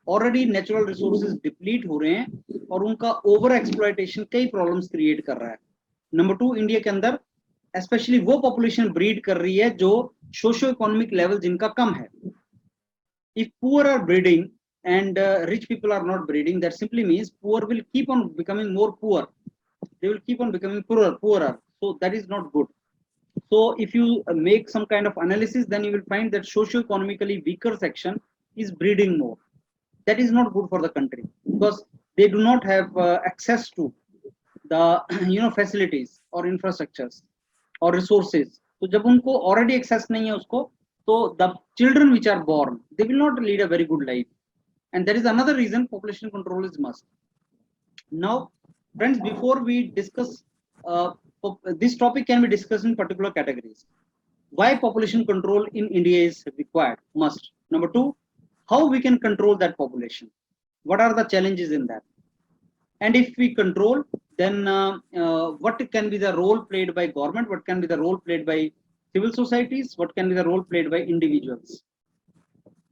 ऑलरेडी नेचुरल रिसोर्सेज डिप्लीट हो रहे हैं और उनका ओवर एक्सप्लॉयटेशन कई प्रॉब्लम्स क्रिएट कर रहा है। नंबर 2, इंडिया के अंदर स्पेशली वो पॉपुलेशन ब्रीड कर रही है जो सोशो इकोनॉमिक लेवल जिनका कम है। if poor are breeding and rich people are not breeding, that simply means poor will keep on becoming more poor. They will keep on becoming poorer. So that is not good. So if you make some kind of analysis, then you will find that socio-economically weaker section is breeding more. That is not good for the country, because they do not have access to the facilities or infrastructures or resources. तो जब उनको already access नहीं है उसको, तो the children which are born, they will not lead a very good life, and that is another reason population control is must. Now friends, before we discuss this topic can be discussed in particular categories. Why population control in India is required, must. Number two, how we can control that population, what are the challenges in that, and if we control, then what can be the role played by government, what can be the role played by civil societies, what can be the role played by individuals.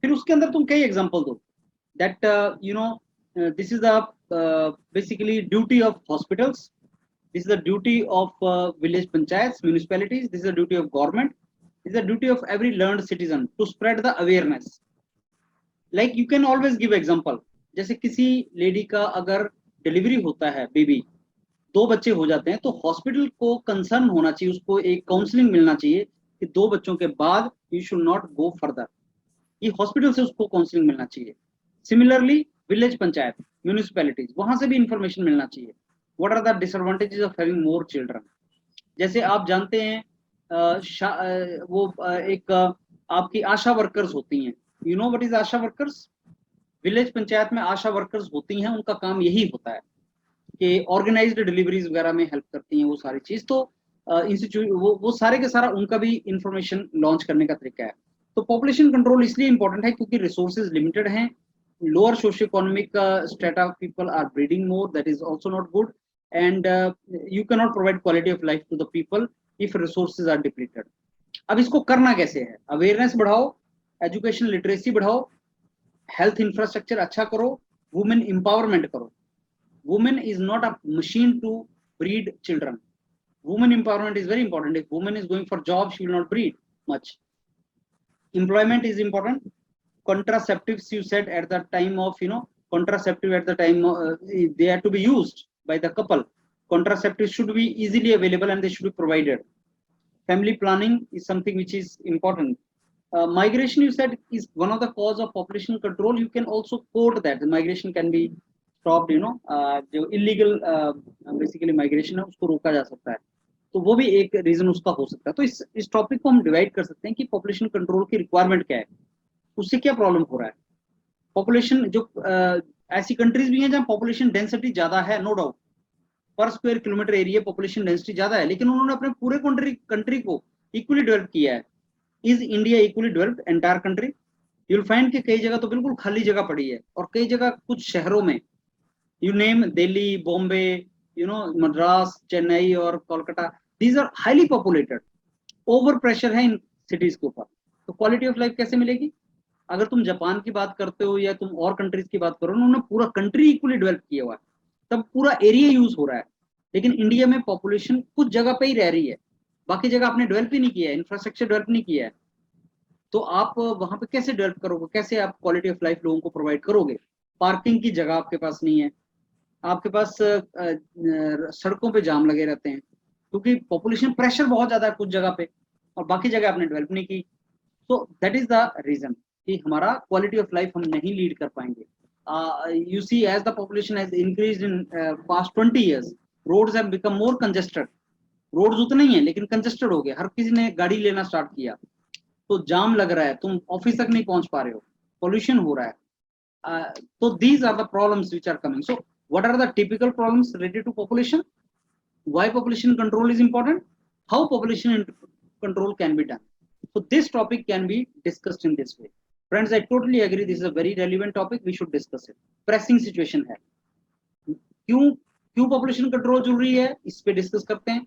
फिर उसके अंदर तुम कई example दो that this is the basically duty of hospitals, this is the duty of village panchayats, municipalities, this is the duty of government, this is the duty of every learned citizen to spread the awareness. Like you can always give example, जैसे किसी lady का अगर delivery होता है, baby 2 बच्चे हो जाते हैं, तो हॉस्पिटल को कंसर्न होना चाहिए, उसको एक काउंसलिंग मिलना चाहिए कि 2 बच्चों के बाद you should not go further, ये हॉस्पिटल से उसको काउंसलिंग मिलना चाहिए. सिमिलरली विलेज पंचायत, म्यूनिसिपैलिटीज, वहां से भी इंफॉर्मेशन मिलना चाहिए, what are the disadvantages of having more children. जैसे आप जानते हैं वो एक आपकी आशा वर्कर्स होती हैं, you know what is Asha workers. Village panchayat में आशा वर्कर्स होती हैं, उनका काम यही होता है कि ऑर्गेनाइज्ड डिलीवरीज वगैरह में हेल्प करती हैं, वो सारी चीज. तो इंस्टीट्यूट वो सारे के सारा उनका भी इंफॉर्मेशन लॉन्च करने का तरीका है. तो पॉपुलेशन कंट्रोल इसलिए इंपॉर्टेंट है क्योंकि रिसोर्सेज लिमिटेड हैं, lower socio economic strata people are breeding more, that is also not good, and you can not provide quality of life to the people if resources are depleted. अब इसको करना कैसे है, awareness बढ़ाओ, education literacy बढ़ाओ, health infrastructure अच्छा करो, women empowerment करो. Woman is not a machine to breed children. Woman empowerment is very important. If woman is going for job, she will not breed much. Employment is important. Contraceptives, you said at the time of contraceptive at the time they have to be used by the couple. Contraceptives should be easily available and they should be provided. Family planning is something which is important. Migration, you said, is one of the cause of population control. You can also quote that the migration can be stopped, जो illegal basically migration है उसको रोका जा सकता है, तो वो भी एक रीजन उसका हो सकता है. तो इस टॉपिक को हम डिवाइड कर सकते हैं कि पॉपुलेशन कंट्रोल की रिक्वायरमेंट क्या है, उससे क्या प्रॉब्लम हो रहा है. पॉपुलेशन जो ऐसी कंट्रीज भी हैं जहां पॉपुलेशन डेंसिटी ज्यादा है, नो डाउट, पर square kilometre area population density ज्यादा है, लेकिन उन्होंने अपने पूरे कंट्री को इक्वली डेवलप किया है. Is India equally developed entire country? You will find कि कई जगह तो बिल्कुल खाली जगह पड़ी है, और कई जगह कुछ शहरों में, you name Delhi, Bombay, Madras, Chennai और Kolkata, these are highly populated. Over pressure है इन cities के ऊपर, तो क्वालिटी ऑफ लाइफ कैसे मिलेगी? अगर तुम जापान की बात करते हो या तुम और कंट्रीज की बात करो, उन्होंने पूरा कंट्री इक्वली डेवलप किया हुआ है, तब पूरा एरिया यूज हो रहा है. लेकिन इंडिया में पॉपुलेशन कुछ जगह पे ही रह रही है, बाकी जगह आपने डेवलप ही नहीं किया है, इंफ्रास्ट्रक्चर डेवलप नहीं किया है, तो आप वहां पे कैसे डेवलप करोगे, कैसे आप क्वालिटी ऑफ लाइफ लोगों को प्रोवाइड करोगे? पार्किंग की जगह आपके पास नहीं है, आपके पास सड़कों पे जाम लगे रहते हैं क्योंकि पॉपुलेशन प्रेशर बहुत ज्यादा है कुछ जगह पे, और बाकी जगह आपने डेवलप नहीं की. तो दैट इज द रीजन कि हमारा क्वालिटी ऑफ लाइफ हम नहीं लीड कर पाएंगे. You see as the population has increased in past 20 years, roads have become more congested. Roads उतने ही हैं लेकिन कंजेस्टेड हो गए, हर किसी ने गाड़ी लेना स्टार्ट किया, तो जाम लग रहा है, तुम ऑफिस तक नहीं पहुंच पा रहे हो, पॉल्यूशन हो रहा है. तो these are the problems which are coming. So what are the typical problems related to population? Why population control is important? How population control can be done? So this topic can be discussed in this way. Friends, I totally agree, this is a very relevant topic, we should discuss it. Pressing situation है, क्यों population control जरूरी है, इस पे discuss करते हैं.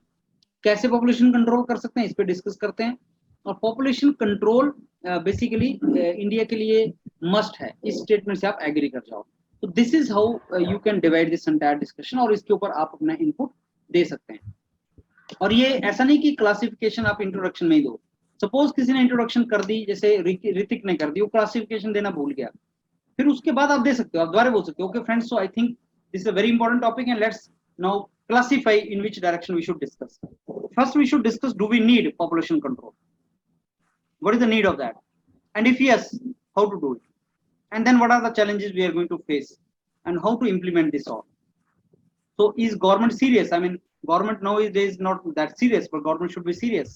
कैसे population control कर सकते हैं, इस पे डिस्कस करते हैं. और population control बेसिकली इंडिया के लिए मस्ट है, इस स्टेटमेंट से आप एग्री कर जाओ. तो this is how you can divide this entire discussion, और इसके ऊपर आप अपना इनपुट दे सकते हैं. और ये ऐसा नहीं कि क्लासिफिकेशन आप इंट्रोडक्शन में ही दो, सपोज किसी ने इंट्रोडक्शन कर दी, जैसे ऋतिक ने कर दी, वो क्लासिफिकेशन देना भूल गया, फिर उसके बाद आप दे सकते हो, आप दोबारा बोल सकते हो, okay friends, so I think this is a very important topic and let's now classify in which direction we should discuss. First we should discuss, do we need population control? What is the need of that? And if yes, how to do it? And then what are the challenges we are going to face and how to implement this all? So is government serious? I mean, government nowadays is not that serious, but government should be serious.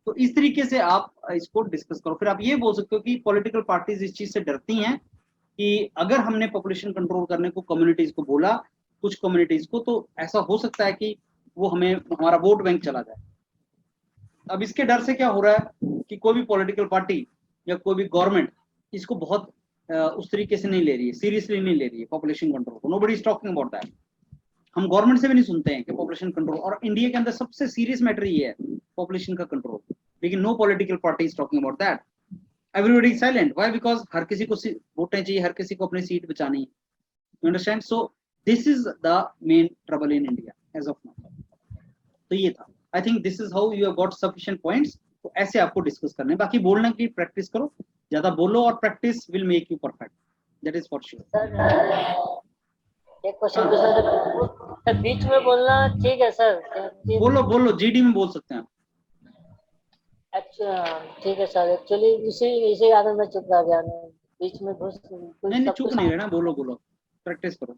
तो इस तरीके से आप इसको discuss करो। फिर आप ये बोल सकते हो कि पॉलिटिकल पार्टीज इस चीज से डरती हैं कि अगर हमने पॉपुलेशन कंट्रोल करने को कम्युनिटीज को बोला, कुछ कम्युनिटीज को, तो ऐसा हो सकता है कि वो हमें हमारा वोट बैंक चला जाए। अब इसके डर से क्या हो रहा है कि कोई भी पॉलिटिकल पार्टी या कोई भी गवर्नमेंट इसको बहुत उस तरीके से नहीं ले रही है, सीरियसली नहीं ले रही है पॉपुलेशन कंट्रोल को। Nobody is talking about that. हम गवर्नमेंट से भी नहीं सुनते हैं कि पॉपुलेशन कंट्रोल, और इंडिया के अंदर सबसे सीरियस मैटर ये है पॉपुलेशन का कंट्रोल, लेकिन no political party is talking about that. Everybody is silent. Why? Because हर किसी को वोटें चाहिए, हर किसी को अपनी सीट बचानी है। You understand? So this is the main trouble in India as of now. तो ये था, I think this is how you have got sufficient points. तो ऐसे आपको डिस्कस करने, बाकी बोलने की प्रैक्टिस करो, ज्यादा बोलो, और practice will make you perfect, that is for sure. एक क्वेश्चन सर, बीच में बोलना ठीक है सर? बोलो बोलो, जीडी में बोल सकते हैं। अच्छा ठीक है सर, एक्चुअली इसी कारण मैं चुप रह गया, बीच में घुस। नहीं चुप नहीं रहना, बोलो बोलो, प्रैक्टिस करो,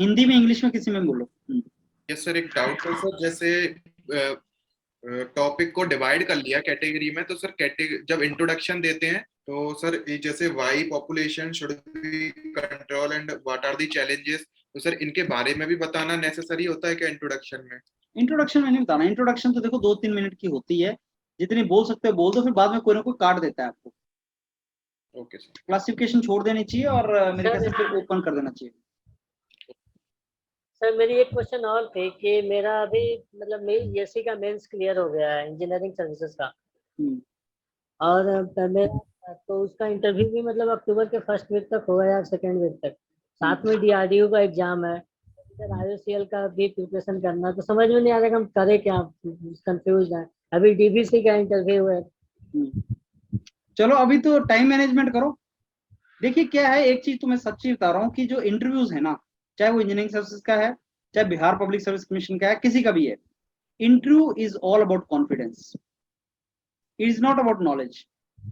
हिंदी में इंग्लिश में किसी में बोलो। यस सर, एक डाउट है सर, जैसे टॉपिक को डिवाइड कर लिया कैटेगरी में, तो सर जब इंट्रोडक्शन देते हैं तो सर जैसे why population should be control and what are the challenges, तो सर इनके बारे में भी बताना नेसेसरी होता है क्या इंट्रोडक्शन में? इंट्रोडक्शन में नहीं बताना। इंट्रोडक्शन तो देखो 2-3 मिनट की होती है, जितनी बोल सकते हो बोल दो, फिर बाद में कोई ना कोई काट देता है आपको। ओके सर, क्लासिफिकेशन छोड़ देनी चाहिए और मेरे ख्याल से फिर ओपन कर देना चाहिए। सर मेरी एक क्वेश्चन और थी कि मेरा अभी मतलब ईएससी का मेंस क्लियर हो गया है, इंजीनियरिंग सर्विसेज का, और मेरा तो उसका इंटरव्यू भी मतलब अक्टूबर के फर्स्ट वीक तक होगा या सेकेंड वीक तक। साथ में DRDO का एग्जाम है, IOCL का भी प्रिपरेशन करना, तो समझ में नहीं आ रहा कि हम करें क्या, कंफ्यूज है। अभी DBC का इंटरव्यू है। चलो अभी तो टाइम मैनेजमेंट करो। देखिए क्या है, एक चीज तो मैं सच्ची बता रहा हूँ कि जो इंटरव्यूज है ना, चाहे वो इंजीनियरिंग सर्विसेज का है, चाहे बिहार पब्लिक सर्विस कमीशन का है, किसी का भी है, interview is all about confidence, it is not about knowledge.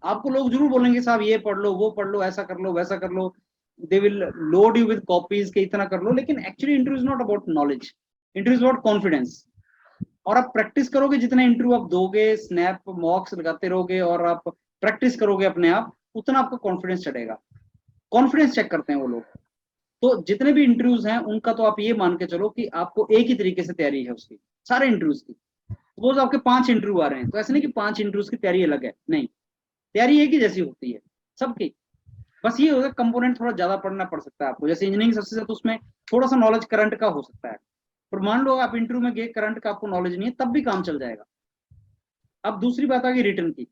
आपको लोग जरूर बोलेंगे साहब ये पढ़ लो, वो पढ़ लो, ऐसा कर लो, वैसा कर लो, they will load you with copies के इतना कर लो, लेकिन actually interview is not about knowledge, interview is about confidence. और आप प्रैक्टिस करोगे, जितना इंटरव्यू आप दोगे, स्नैप मॉक्स लगाते रहोगे और आप प्रैक्टिस करोगे अपने आप, उतना आपका कॉन्फिडेंस चढ़ेगा। कॉन्फिडेंस चेक करते हैं वो लोग। तो जितने भी इंटरव्यूज हैं उनका तो आप ये मान के चलो कि आपको एक ही तरीके से तैयारी है उसकी, सारे इंटरव्यूज की। सपोज आपके 5 इंटरव्यू आ रहे हैं, तो ऐसे नहीं कि 5 इंटरव्यूज की तैयारी अलग है, नहीं, तैयारी एक ही जैसी होती है सबकी। बस ये होगा कंपोनेंट थोड़ा ज्यादा पढ़ना पड़ सकता है आपको। जैसे इंजीनियरिंग सर्विसेज है तो उसमें थोड़ा सा नॉलेज करंट का हो सकता है, पर मान लो आप इंटरव्यू में गए, करंट का आपको नॉलेज नहीं है, तब भी काम चल जाएगा। अब दूसरी बात आ गई रिटर्न की।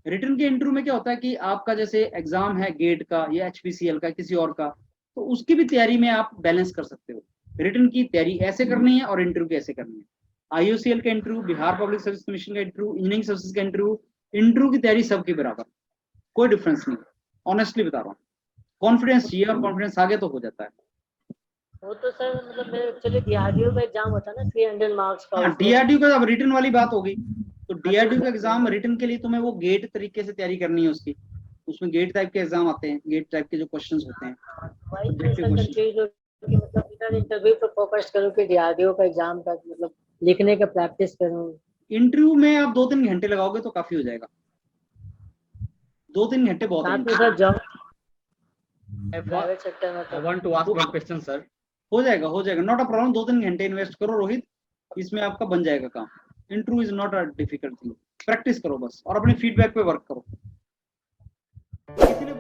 रिटर्न के इंटरव्यू में क्या होता है कि आपका जैसे एग्जाम है गेट का या HPCL का, किसी और का, तो उसकी भी तैयारी में आप बैलेंस कर सकते हो। रिटर्न की तैयारी ऐसे करनी है और इंटरव्यू की ऐसे करनी है। IOCL का interview, Bihar public service commission का इंटरव्यू, इंजीनियरिंग सर्विसेज का इंटरव्यू की तैयारी सबकी बराबर, कोई डिफरेंस नहीं। ऑनेस्टली बता रहा हूँ, कॉन्फिडेंस चाहिए, और कॉन्फिडेंस आगे तो हो जाता है। वो तो सर मतलब मेरे एक्चुअली DRDO का एग्जाम होता है ना 300 मार्क्स का। हाँ, DRDO का अब रिटर्न वाली बात होगी, तो DRDO का एग्जाम रिटर्न के लिए तुम्हें वो गेट तरीके से तैयारी करनी है उसकी। उसमें गेट टाइप के एग्जाम आते हैं, गेट टाइप के जो क्वेश्चंस होते हैं। मतलब इधर इंटरव्यू पे फोकस करूं कि DRDO का एग्जाम का मतलब लिखने का प्रैक्टिस करूं? इंटरव्यू में आप 2-3 घंटे लगाओगे तो काफी हो जाएगा। 2-3 घंटे बहुत है। सर जॉब प्राइवेट सेक्टर में। I want to ask one question, sir. हो जाएगा, नॉट अ प्रॉब्लम। 2-3 घंटे इन्वेस्ट करो रोहित, इसमें आपका बन जाएगा काम। Interview is not a difficult thing, practice करो बस और अपने फीडबैक पे वर्क करो। किसी ने